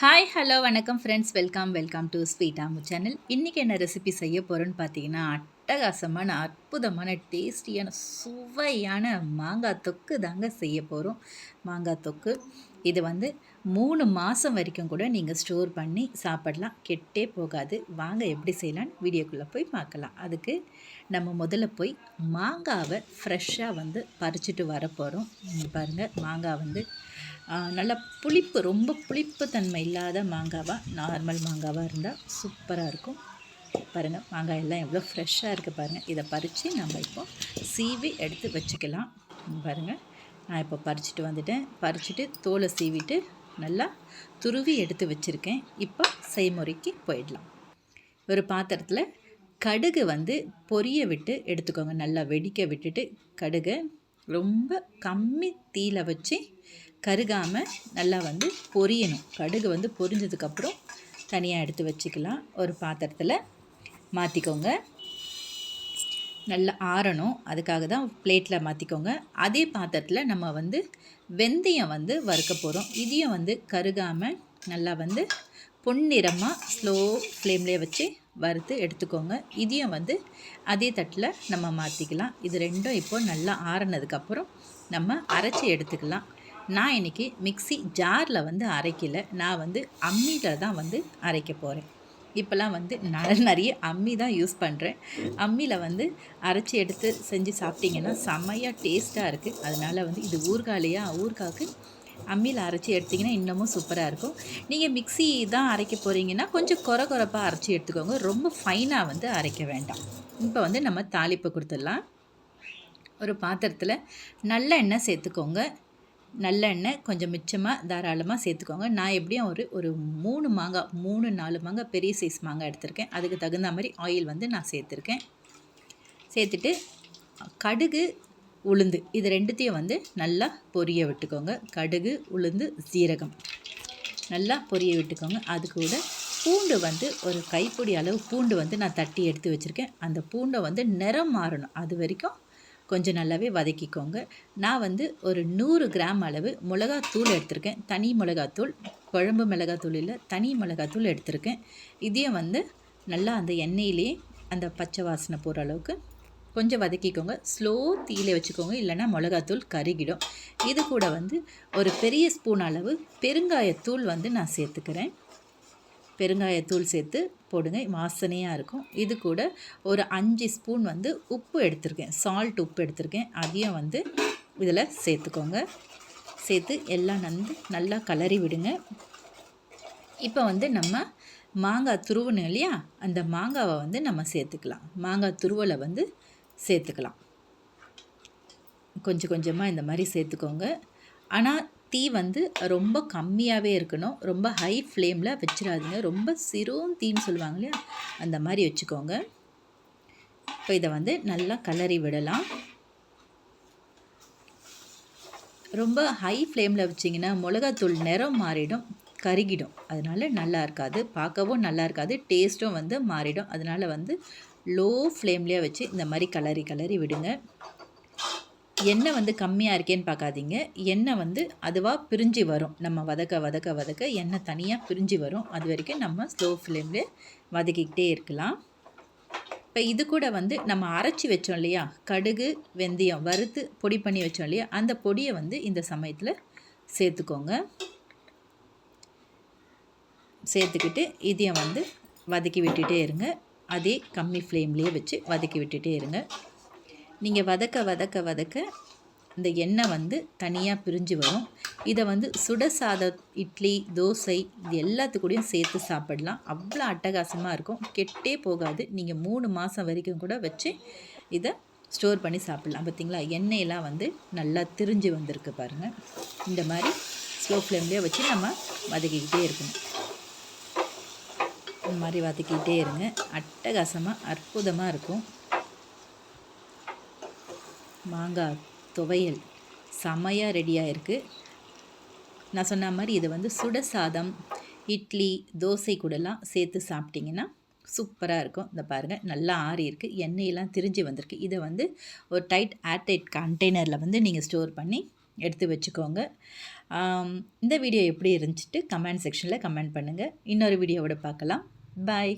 Hi hello வணக்கம் friends, welcome to sweet Aamu channel. இன்றைக்கி என்ன ரெசிபி செய்ய போகிறோன்னு பார்த்தீங்கன்னா, அட்டகாசமான அற்புதமான டேஸ்டியான சுவையான மாங்காய் தொக்கு தாங்க செய்ய போகிறோம். மாங்காய் தொக்கு இது வந்து 3 மாதம் வரைக்கும் கூட நீங்கள் ஸ்டோர் பண்ணி சாப்பிடலாம், கெட்டே போகாது. வாங்க எப்படி செய்யலான்னு வீடியோக்குள்ளே போய் பார்க்கலாம். அதுக்கு நம்ம முதல்ல போய் மாங்காவை ஃப்ரெஷ்ஷாக வந்து பறிச்சுட்டு வர போகிறோம். பாருங்கள், மாங்காய் வந்து நல்லா புளிப்பு, ரொம்ப புளிப்பு தன்மை இல்லாத மாங்காவாக, நார்மல் மாங்காவாக இருந்தால் சூப்பராக இருக்கும். பாருங்கள், மாங்காய் எல்லாம் எவ்வளோ ஃப்ரெஷ்ஷாக இருக்குது பாருங்கள். இதை பறித்து நம்ம இப்போ சீவி எடுத்து வச்சுக்கலாம். பாருங்கள், நான் இப்போ பறிச்சுட்டு வந்துட்டேன். பறிச்சுட்டு தோலை சீவிட்டு நல்லா துருவி எடுத்து வச்சுருக்கேன். இப்போ செய்முறைக்கு போயிடலாம். ஒரு பாத்திரத்தில் கடுகு வந்து பொரிய விட்டு எடுத்துக்கோங்க. நல்லா வெடிக்க விட்டுட்டு கடுகை ரொம்ப கம்மி தீயில வச்சு கருகாமல் நல்லா வந்து பொரியணும். கடுகு வந்து பொரிஞ்சதுக்கப்புறம் தனியாக எடுத்து வச்சுக்கலாம். ஒரு பாத்திரத்தில் மாற்றிக்கோங்க. நல்லா ஆறணும், அதுக்காக தான் பிளேட்டில் மாற்றிக்கோங்க. அதே பாத்திரத்தில் நம்ம வந்து வெந்தயம் வந்து வறுக்க போகிறோம். இதையும் வந்து கருகாமல் நல்லா வந்து பொன்னிறமாக ஸ்லோ ஃப்ளேம்லேயே வச்சு வறுத்து எடுத்துக்கோங்க. இதையும் வந்து அதே தட்டில் நம்ம மாற்றிக்கலாம். இது ரெண்டும் இப்போ நல்லா ஆறினதுக்கப்புறம் நம்ம அரைச்சி எடுத்துக்கலாம். நான் இன்றைக்கி மிக்ஸி ஜாரில் வந்து அரைக்கலை, நான் வந்து அம்மியில் தான் வந்து அரைக்க போகிறேன். இப்போல்லாம் வந்து நிறைய அம்மி தான் யூஸ் பண்ணுறேன். அம்மியில் வந்து அரைச்சி எடுத்து செஞ்சு சாப்பிட்டிங்கன்னா செம்மையாக டேஸ்ட்டாக இருக்குது. அதனால் வந்து இது ஊறுகாய்க்கு அம்மியில் அரைச்சி எடுத்திங்கன்னா இன்னமும் சூப்பராக இருக்கும். நீங்கள் மிக்ஸி தான் அரைக்க போகிறீங்கன்னா கொஞ்சம் கொரப்பாக அரைச்சி எடுத்துக்கோங்க, ரொம்ப ஃபைனாக வந்து அரைக்க வேண்டாம். இப்போ வந்து நம்ம தாளிப்பு கொடுத்துடலாம். ஒரு பாத்திரத்தில் நல்லெண்ணெய் சேர்த்துக்கோங்க. நல்லெண்ணெய் கொஞ்சம் மிச்சமாக தாராளமாக சேர்த்துக்கோங்க. நான் எப்படியும் ஒரு 3 4 மாங்காய் பெரிய சைஸ் மாங்காய் எடுத்திருக்கேன். அதுக்கு தகுந்த மாதிரி ஆயில் வந்து நான் சேர்த்துருக்கேன். சேர்த்துட்டு கடுகு, உளுந்து இது ரெண்டுத்தையும் வந்து நல்லா பொரிய விட்டுக்கோங்க. கடுகு, உளுந்து, சீரகம் நல்லா பொரிய விட்டுக்கோங்க. அது கூட பூண்டு வந்து ஒரு கைப்பிடி அளவு பூண்டு வந்து நான் தட்டி எடுத்து வச்சுருக்கேன். அந்த பூண்டை வந்து நிறம் மாறணும், அது வரைக்கும் கொஞ்சம் நல்லாவே வதக்கிக்கோங்க. நான் வந்து ஒரு 100 கிராம் அளவு மிளகாத்தூள் எடுத்திருக்கேன். தனி மிளகாத்தூள், குழம்பு மிளகாத்தூள் இல்லை, தனி மிளகாத்தூள் எடுத்திருக்கேன். இதையும் வந்து நல்லா அந்த எண்ணெயிலே அந்த பச்சை வாசனை போகிற அளவுக்கு கொஞ்சம் வதக்கிக்கோங்க. ஸ்லோ தீயில வச்சுக்கோங்க, இல்லைன்னா மிளகாத்தூள் கருகிடும். இது கூட வந்து ஒரு பெரிய ஸ்பூன் அளவு பெருங்காயத்தூள் வந்து நான் சேர்த்துக்கிறேன். பெருங்காயத்தூள் சேர்த்து போடுங்க, வாசனையாக இருக்கும். இது கூட ஒரு 5 ஸ்பூன் வந்து உப்பு எடுத்திருக்கேன், சால்ட் உப்பு எடுத்திருக்கேன். அதையும் வந்து இதில் சேர்த்துக்கோங்க. சேர்த்து எல்லாம் நல்லா கலரி விடுங்க. இப்போ வந்து நம்ம மாங்காய் துருவணும் இல்லையா, அந்த மாங்காவை வந்து நம்ம சேர்த்துக்கலாம். மாங்காய் துருவலை வந்து சேர்த்துக்கலாம். கொஞ்சம் கொஞ்சமாக இந்த மாதிரி சேர்த்துக்கோங்க. ஆனால் தீ வந்து ரொம்ப கம்மியாகவே இருக்கணும், ரொம்ப ஹை ஃப்ளேமில் வச்சிடாதீங்க. ரொம்ப சிறும் தீன்னு சொல்லுவாங்க இல்லையா, அந்த மாதிரி வச்சுக்கோங்க. இப்போ இதை வந்து நல்லா கலரி விடலாம். ரொம்ப ஹை ஃப்ளேமில் வச்சிங்கன்னா மிளகாத்தூள் நிறம் மாறிடும், கருகிடும். அதனால் நல்லா இருக்காது, பார்க்கவும் நல்லா இருக்காது, டேஸ்ட்டும் வந்து மாறிடும். அதனால் வந்து லோ ஃப்ளேம்லேயே வச்சு இந்த மாதிரி கலரி விடுங்க. எண்ணெய் வந்து கம்மியாக இருக்கேன்னு பார்க்காதீங்க. எண்ணெய் வந்து அதுவாக பிரிஞ்சு வரும். நம்ம வதக்க எண்ணெய் தனியாக பிரிஞ்சு வரும். அது வரைக்கும் நம்ம ஸ்லோ ஃப்ளேம்லேயே வதக்கிக்கிட்டே இருக்கலாம். இப்போ இது கூட வந்து நம்ம அரைச்சி வச்சோம் இல்லையா, கடுகு வெந்தயம் வறுத்து பொடி பண்ணி வச்சோம் இல்லையா, அந்த பொடியை வந்து இந்த சமயத்தில் சேர்த்துக்கோங்க. சேர்த்துக்கிட்டு இதையும் வந்து வதக்கி விட்டுட்டே இருங்க. அதே கம்மி ஃப்ளேம்லேயே வச்சு வதக்கி விட்டுட்டே இருங்க. நீங்கள் வதக்க இந்த எண்ணெய் வந்து தனியாக பிரிஞ்சு வரும். இதை வந்து சுட சாதம், இட்லி, தோசை இது எல்லாத்துக்கூடையும் சேர்த்து சாப்பிடலாம். அவ்வளோ அட்டகாசமாக இருக்கும், கெட்டே போகாது. நீங்கள் 3 மாதம் வரைக்கும் கூட வச்சு இதை ஸ்டோர் பண்ணி சாப்பிட்லாம். பார்த்திங்களா, எண்ணெயெல்லாம் வந்து நல்லா திரிஞ்சு வந்திருக்கு பாருங்கள். இந்த மாதிரி ஸ்லோ ஃப்ளேம்லேயே வச்சு நம்ம வதக்கிக்கிட்டே இருக்கணும். இந்த மாதிரி வதக்கிக்கிட்டே இருங்க. அட்டகாசமாக அற்புதமாக இருக்கும். மாங்காய் துவையல் செமையாக ரெடியாக இருக்குது. நான் சொன்ன மாதிரி இதை வந்து சுட சாதம், இட்லி, தோசை கூடலாம் சேர்த்து சாப்பிட்டிங்கன்னா சூப்பராக இருக்கும். இந்த பாருங்கள், நல்லா ஆறி இருக்குது, எண்ணெயெல்லாம் திரிஞ்சு வந்திருக்கு. இதை வந்து ஒரு ஏர்டைட் கண்டெய்னரில் வந்து நீங்கள் ஸ்டோர் பண்ணி எடுத்து வச்சுக்கோங்க. இந்த வீடியோ எப்படி இருந்துச்சுட்டு கமெண்ட் செக்ஷனில் கமெண்ட் பண்ணுங்கள். இன்னொரு வீடியோவோட பார்க்கலாம். பாய்.